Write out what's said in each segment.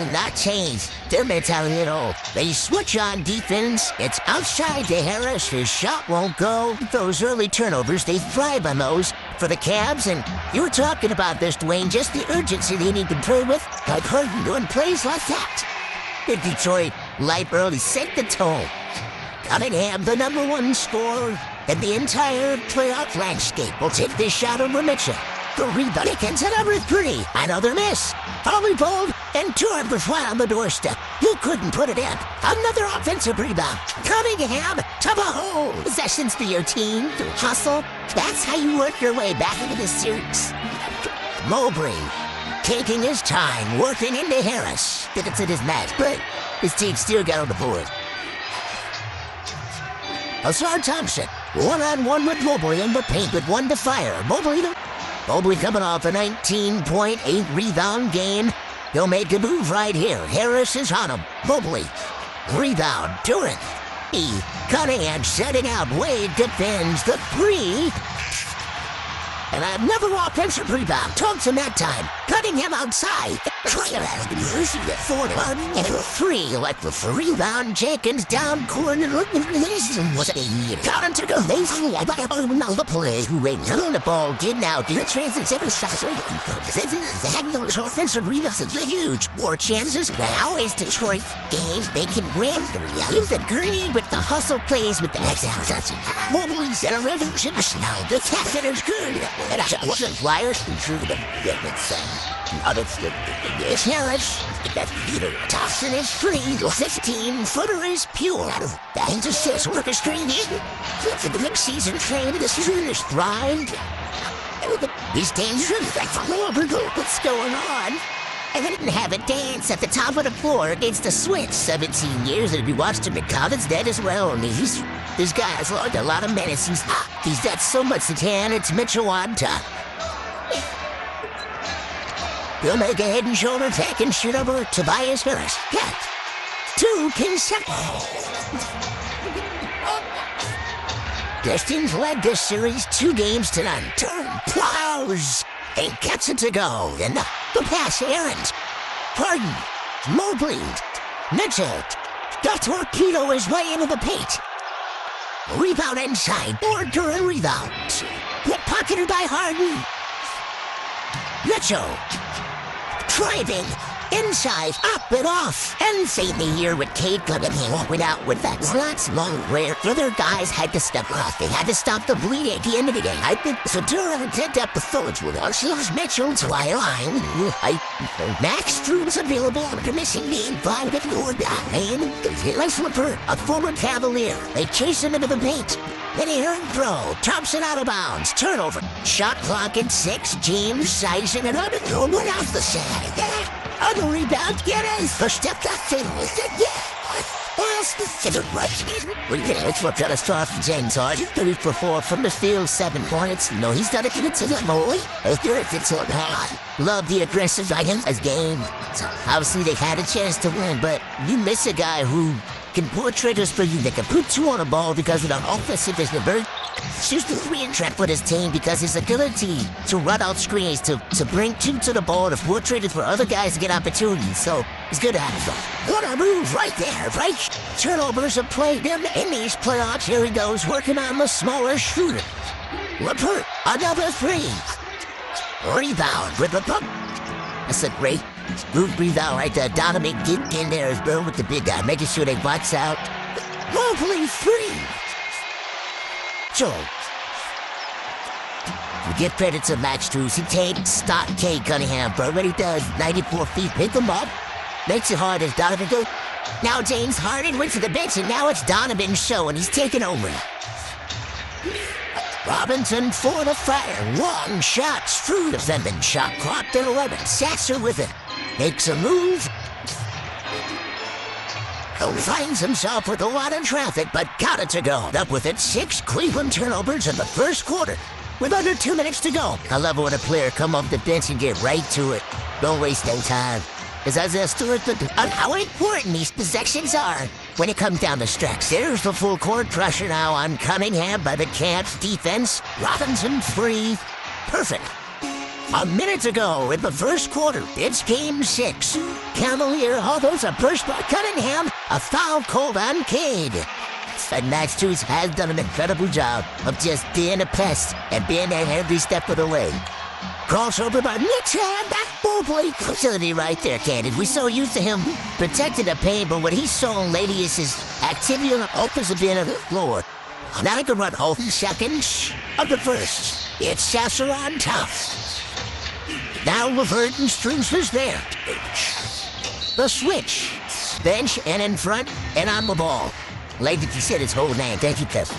will not change their mentality at all. They switch on defense. It's outside to Harris. His shot won't go. Those early turnovers, they thrive on those for the Cavs. And you were talking about this, Dwayne, just the urgency they need to play with. Like Harden doing plays like that. The Detroit light early set the tone. Cunningham, the #1 scorer in the entire playoff landscape, will take this shot over Mitchell. The rebound against number 3. Another miss. Volleyball and Jordan was right on the doorstep. You couldn't put it in. Another offensive rebound. Cunningham to the hole. Possessions for your team. Hustle. That's how you work your way back into this series. Mobley taking his time, working into Harris. It's in his match, but his team still got on the board. Asar Thompson, one-on-one with Mobley in the paint with 1 to fire. Mobley coming off a 19.8 rebound game. He'll make a move right here. Harris is on him. Mobley, rebound, Durant. Cunningham setting out. Wade defends the 3. And another offensive rebound. Thompson that time. Cunningham outside. Trying to have the 4-1 and 3. Like the rebound. Jenkins down corner. What's it? Counting to go. The play. Running the ball. Getting out. The transit. Offensive rebounds. Huge. More chances. Now is Detroit game. They can win. The green with the hustle plays with the exit. Mobley's in a revolution. Now the captain is good. And I wasn't Flyers through the It's Harris. Thompson is free. 15-footer is pure. Bangs assists orchestrated. For the next season trade, the shooters thrive. These dangerous. What's going on? I didn't have a dance at the top of the floor against the Switch. 17 years and we watched him at college dead as well. And this guy has logged a lot of menace. He's got so much to tan, it's Mitchell on top. He'll make a head and shoulder tack and shoot over Tobias Harris. Got 2 consecutive. Pistons led this series 2 games to none. Turn plows and gets it to go. And the pass errands. Harden, Mobley, Mitchell. The torpedo is way into the paint. Rebound inside. During rebound. Pocketed by Harden. Mitchell. Driving. Inside, up and off. And same here with Cade Cunningham went out with that slots long where the other guys had to step off. They had to stop the bleeding at the end of the game. I think so. Durant did up the thirds with us. Mitchell's line. Max Strum's available after missing the invite with your guy. And Les Slipper, a former Cavalier. They chase him into the paint. Then he earned throw. Thompson out of bounds. Turnover. Shot clock at 6. James sizing it up and throwing one off the side. On the rebound, get us. First step that thing was it, It's what got us off James Harden. 3 for 4 from the field, 7 points. No, he's done it to the boy. It's on hard. Love the aggressive as game. So obviously they had a chance to win, but you miss a guy who can pour triggers for you. They can put 2 on a ball because of the offensive very shoots the 3 and trap with his team because his ability to run out screens, to bring 2 to the ball, to pour triggers for other guys to get opportunities. So it's good to have him. What a move right there, right? Turnovers have played them in these playoffs. Here he goes, working on the smaller shooter. Laporte, another 3. Rebound with the pump. That's a great good rebound right there. Donovan get in there as well with the big guy, making sure they box out. Mobley 3. Joe. We give credit to Max Strus. He can't stop Cade Cunningham, but already does. 94 feet, pick him up. Makes it hard as Donovan goes. Now James Harden went to the bench, and now it's Donovan's show, and he's taking over. Robinson for the fire. 1 shot. Strus defending. Shot clocked at 11. Sasser with it. Makes a move. Finds himself with a lot of traffic, but got it to go. Up with it, 6 Cleveland turnovers in the first quarter. With under 2 minutes to go. I love when a player come off the bench and get right to it. Don't waste no time. Because as a steward on how important these possessions are when it comes down the stretch. There's the full court pressure now on Cunningham by the Cavs defense. Robinson free. Perfect. A minute ago in the first quarter, it's Game 6. Cavalier throws a burst by Cunningham, a foul called on Cade. And Max Tooth has done an incredible job of just being a pest and being there every step of the way. Crossover by Mitchell, that full-play facility right there, Candid. We're so used to him protecting the paint, but what he saw lately is his activity on the opposite end of the floor. Now he can run all 2 seconds of the first. It's Sasser on top. Now Levert and Struz is there. The switch. Bench and in front and on the ball. Lady, you said his whole name. Thank you, Kevin.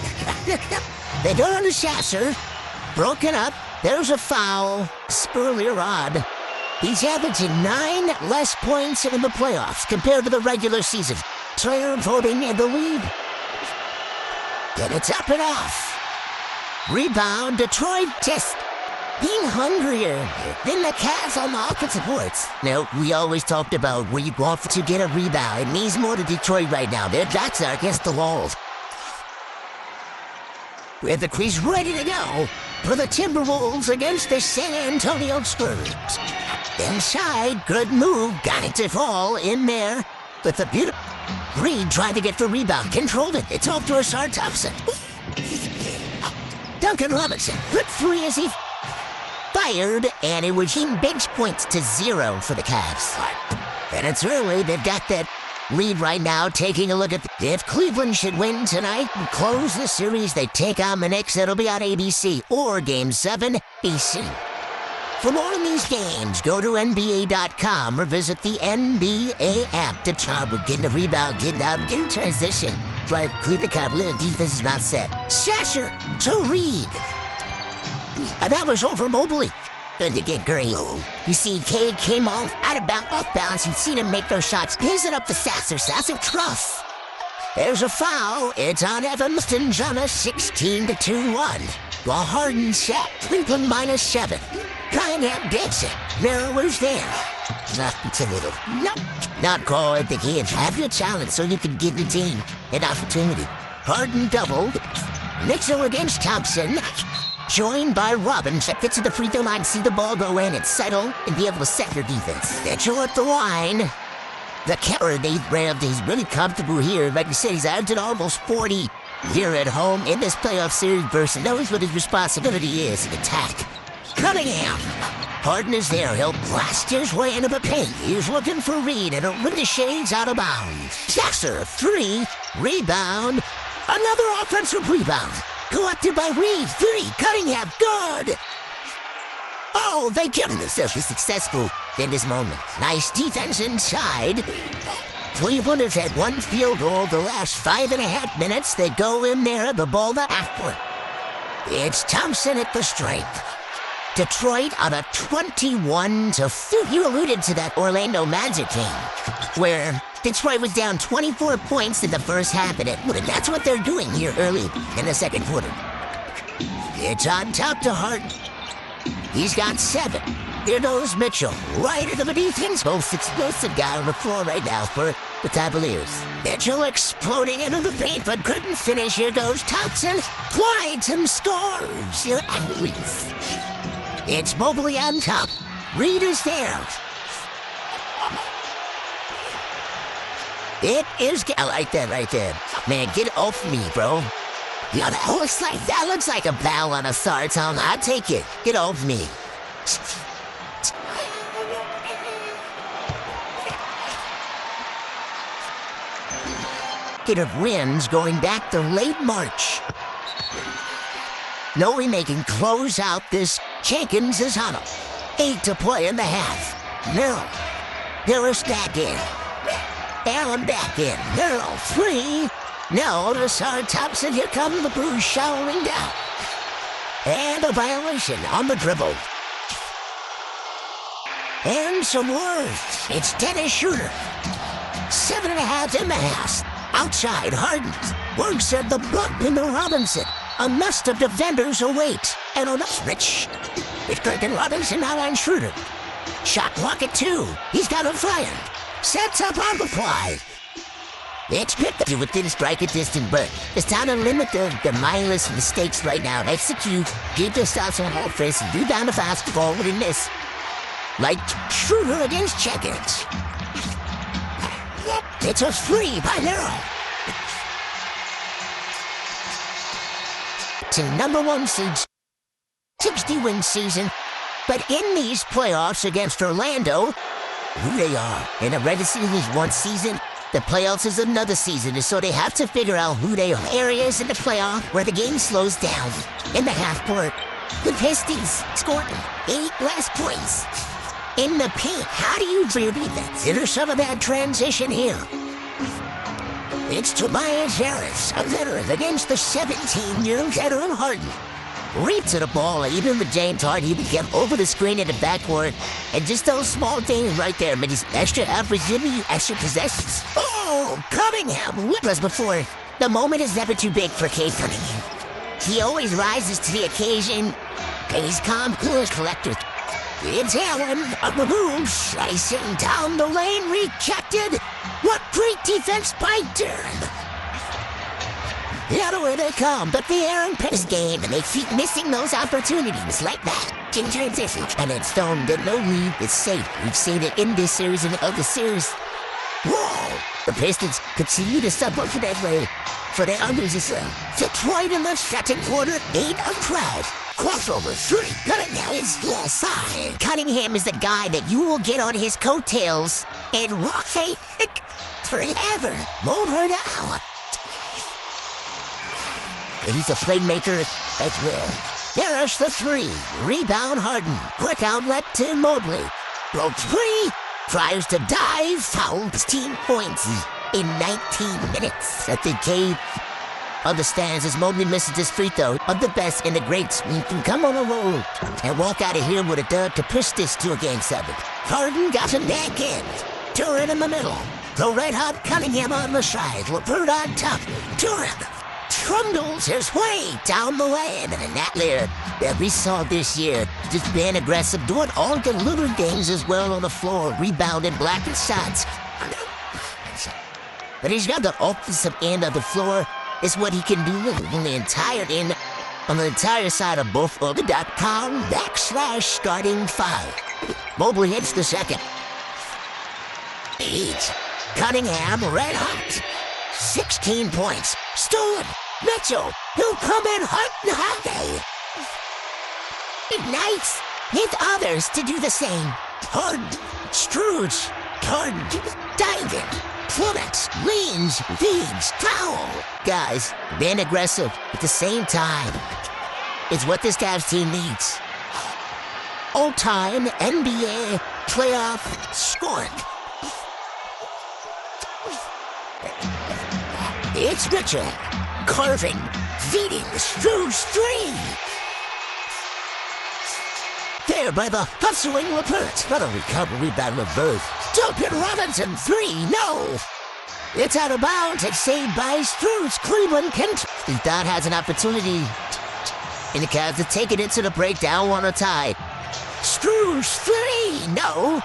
They go on to Sasser. Broken up. There's a foul. Spurrier on. He's averaging 9 less points in the playoffs compared to the regular season. Slayer voting in the lead. Gonna top it off. Rebound, Detroit just being hungrier than the Cavs on the offensive boards. Now, we always talked about where you want to get a rebound. It means more to Detroit right now. Their backs are against the walls. With the crease ready to go for the Timberwolves against the San Antonio Spurs. Inside, good move, got it to fall in there with a beautiful... Reed tried to get the rebound, controlled it. It's off to Rashard Thompson. Duncan Robinson, good 3 as he fired, and it was in bench points to 0 for the Cavs. And it's early, they've got that lead right now, taking a look at... If Cleveland should win tonight and close the series, they take on the Knicks. That'll be on ABC, or Game 7, BC. For more on these games, go to NBA.com or visit the NBA app. The job with getting a rebound, getting out, getting transition. But Cleveland Cavaliers defense is not set. Sasser to Reed. And that was over Mobley. Good to get great. You see, Cade came off off balance. You've seen him make those shots. Here's it up to Sasser. Sasser truss. There's a foul. It's on Evanston, Jana, 16-2-1. While Harden shot Cleveland -7. Cunningham gets it. Narrower's there. It's a little... No. Not call at the kids. Have your challenge so you can give the team an opportunity. Harden doubled. Mitchell against Thompson. Joined by Robbins that gets to the free throw line, see the ball go in and settle and be able to set your defense. Mitchell at the line. The counter, he's really comfortable here. Like you said, he's averaging almost 40 here at home in this playoff series versus knows what his responsibility is, attack. Cunningham. Harden is there. He'll blast his way into the paint. He's looking for Reed, and it'll the shades out of bounds. Sasser, 3. Rebound. Another offensive rebound. Collected by Reed. 3. Cunningham. Good. Oh, they kept themselves successful in this moment. Nice defense inside. Cleveland has had 1 field goal the last 5.5 minutes. They go in there, the ball to half court. It's Thompson at the stripe. Detroit on a 21-2. You alluded to that Orlando Magic game, where Detroit was down 24 points in the first half, and that's what they're doing here early in the second quarter. It's on top to Harden. He's got 7. Here goes Mitchell, right into the defense. Most explosive guy on the floor right now for the Cavaliers. Mitchell exploding into the paint, but couldn't finish. Here goes Thompson. Clyde some scores. Your athletes. It's Mobley on top. Reed is there. It is... I like that right there. Man, get off me, bro. Yeah, that looks like a foul on a Sarton. I'll take it. Get off me. It of wins going back to late March. No, we can close out this Jenkins is on him. 8 to play in the half. Merrill. Harris back in. Allen back in. Merrill, 3. No, Rashard Thompson. Here comes the Bruce showering down. And a violation on the dribble. And some words. It's Dennis Schroeder. 7.5 in the house. Outside, Harden works at the bump into Robinson. A nest of defenders await. And on the Rich. It's Kirk and Robinson now on Schroeder. Shot clock at 2. He's got a fire. Sets up on the fly. It's good to within striking distance, but it's time to limit the mindless mistakes right now. Execute, keep your shots on offense, and do down the fast forward in this. Like Schroeder against Checkers. It's a free by Nero. To #1 seeds, 60-win season. But in these playoffs against Orlando, who they are. And the regular season is one season, the playoffs is another season, and so they have to figure out who they are. Areas in the playoff where the game slows down. In the half court, the Pistons scored 8 last points. In the paint, how do you read that? There's some of that transition here. It's Tobias Harris, a veteran, against the 17-year veteran Harden. Reap to the ball, even with James Harden, he would get over the screen in the backcourt, and just those small things right there made his extra average, extra possessions. Oh, Cunningham, what was before? The moment is never too big for Cade Cunningham. He always rises to the occasion, and he's calm, cool, and collected. It's Allen on the move, slicing down the lane, rejected. What great defense by Durham. The other way they come, but the Aaron Pettis game, and they keep missing those opportunities like that. In transition, and it's Stone that no lead is safe. We've seen it in this series and the other series. Whoa! The Pistons continue to suffer for that way. For their others as well. Detroit in the second quarter, 8 of 12. Crossover 3. Cunningham is side. Cunningham is the guy that you will get on his coattails and rock forever. Over now. And he's a playmaker as well. There's the 3. Rebound Harden. Quick outlet to Mobley. Broke free. Tries to dive. Foul. 16 points in 19 minutes. At the cave understands as Mobley misses his free throw of the best and the greats. We can come on a roll and walk out of here with a dub to push this to a game 7. Harden got him back in. Durant in the middle. The red hot Cunningham on the side. LeVert on top. Durant trundles his way down the lane. And in that layer that we saw this year, just being aggressive, doing all the little things as well on the floor, rebounding, blocking shots. But he's got the offensive end of the floor. Is what he can do on the entire end, on the entire side of both of the .com/starting 5. Mobley hits the second. 8. Cunningham red hot. 16 points. Stolen. Mitchell, he'll come in hot and high. Ignites. Hit others to do the same. Harden. Scrooge. Harden. Diving. Plummets, leans, feeds, foul. Guys, being aggressive at the same time is what this Cavs team needs. All-time NBA playoff scoring. It's Mitchell, carving, feeding, Struz 3. There by the hustling LeVert. Not a recovery by LeVert. Duncan Robinson 3, no! It's out of bounds. It's saved by Struz. Cleveland can. Don has an opportunity. And the Cavs are taking it to the break, down 1 a tie. Struz 3, no!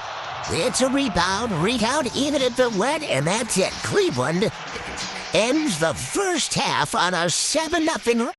It's a rebound, recount, even if it went, and that's it. Cleveland ends the first half on a 7-0